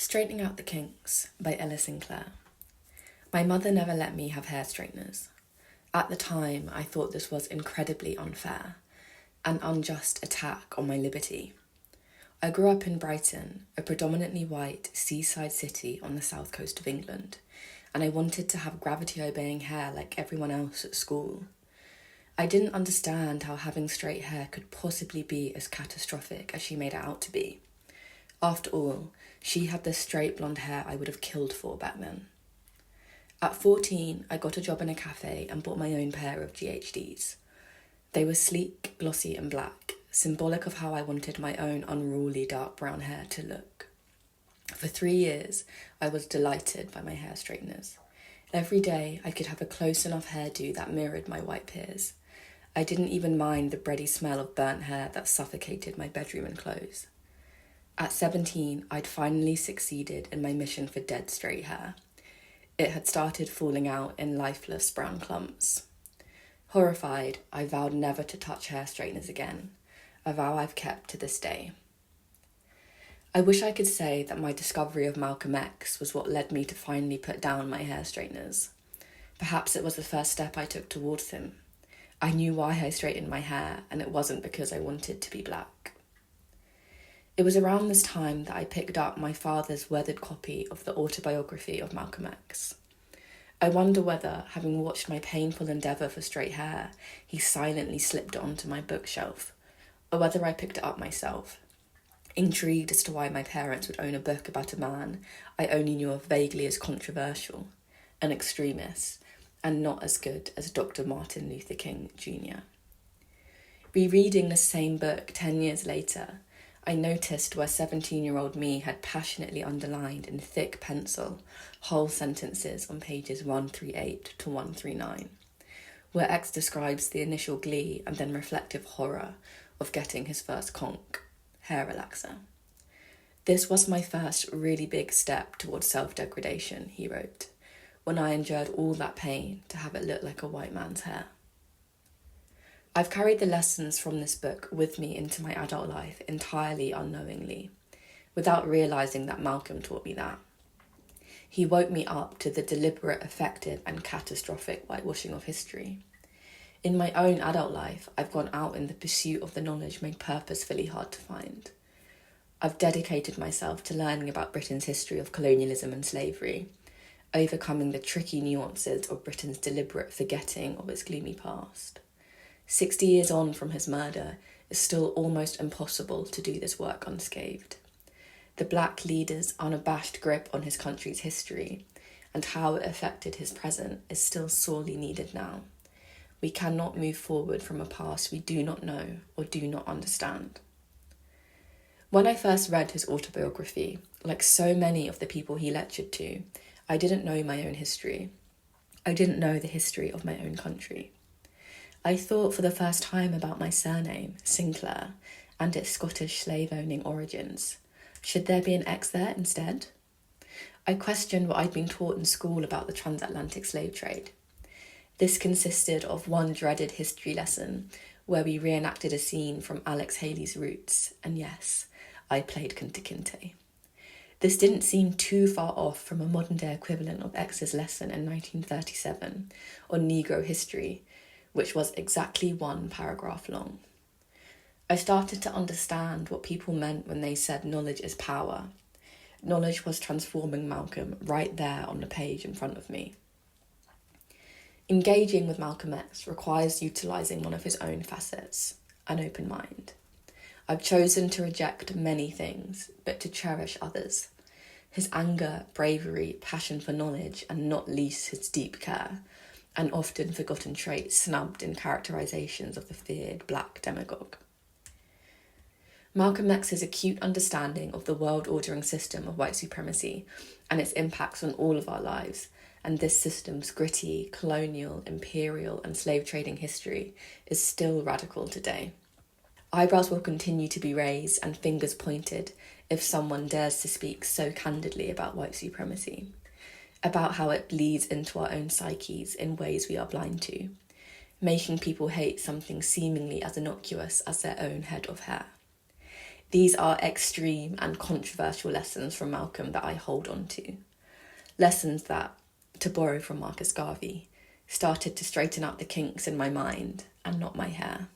Straightening Out the Kinks by Sinclair. My mother never let me have hair straighteners. At the time, I thought this was incredibly unfair, an unjust attack on my liberty. I grew up in Brighton, a predominantly white seaside city on the south coast of England, and I wanted to have gravity-obeying hair like everyone else at school. I didn't understand how having straight hair could possibly be as catastrophic as she made it out to be. After all, she had the straight blonde hair I would have killed for back then. At 14, I got a job in a cafe and bought my own pair of GHDs. They were sleek, glossy and black, symbolic of how I wanted my own unruly dark brown hair to look. For 3 years, I was delighted by my hair straighteners. Every day, I could have a close enough hairdo that mirrored my white peers. I didn't even mind the bready smell of burnt hair that suffocated my bedroom and clothes. At 17, I'd finally succeeded in my mission for dead straight hair. It had started falling out in lifeless brown clumps. Horrified, I vowed never to touch hair straighteners again, a vow I've kept to this day. I wish I could say that my discovery of Malcolm X was what led me to finally put down my hair straighteners. Perhaps it was the first step I took towards him. I knew why I straightened my hair, and it wasn't because I wanted to be black. It was around this time that I picked up my father's weathered copy of the autobiography of Malcolm X. I wonder whether, having watched my painful endeavour for straight hair, he silently slipped it onto my bookshelf, or whether I picked it up myself, intrigued as to why my parents would own a book about a man I only knew of vaguely as controversial, an extremist, and not as good as Dr. Martin Luther King Jr. Rereading the same book 10 years later, I noticed where 17-year-old me had passionately underlined in thick pencil whole sentences on pages 138 to 139, where X describes the initial glee and then reflective horror of getting his first conk, hair relaxer. This was my first really big step towards self-degradation, he wrote, when I endured all that pain to have it look like a white man's hair. I've carried the lessons from this book with me into my adult life entirely unknowingly, without realising that Malcolm taught me that. He woke me up to the deliberate, effective and catastrophic whitewashing of history. In my own adult life, I've gone out in the pursuit of the knowledge made purposefully hard to find. I've dedicated myself to learning about Britain's history of colonialism and slavery, overcoming the tricky nuances of Britain's deliberate forgetting of its gloomy past. 60 years on from his murder, it's still almost impossible to do this work unscathed. The black leader's unabashed grip on his country's history and how it affected his present is still sorely needed now. We cannot move forward from a past we do not know or do not understand. When I first read his autobiography, like so many of the people he lectured to, I didn't know my own history. I didn't know the history of my own country. I thought for the first time about my surname, Sinclair, and its Scottish slave-owning origins. Should there be an X there instead? I questioned what I'd been taught in school about the transatlantic slave trade. This consisted of one dreaded history lesson where we reenacted a scene from Alex Haley's Roots, and yes, I played Kunta Kinte. This didn't seem too far off from a modern-day equivalent of X's lesson in 1937 on Negro history, which was exactly 1 paragraph long. I started to understand what people meant when they said knowledge is power. Knowledge was transforming Malcolm right there on the page in front of me. Engaging with Malcolm X requires utilising one of his own facets, an open mind. I've chosen to reject many things, but to cherish others. His anger, bravery, passion for knowledge, and not least his deep care, an often forgotten trait snubbed in characterisations of the feared black demagogue. Malcolm X's acute understanding of the world-ordering system of white supremacy and its impacts on all of our lives, and this system's gritty, colonial, imperial and slave-trading history is still radical today. Eyebrows will continue to be raised and fingers pointed if someone dares to speak so candidly about white supremacy, about how it bleeds into our own psyches in ways we are blind to, making people hate something seemingly as innocuous as their own head of hair. These are extreme and controversial lessons from Malcolm that I hold on to. Lessons that, to borrow from Marcus Garvey, started to straighten out the kinks in my mind and not my hair.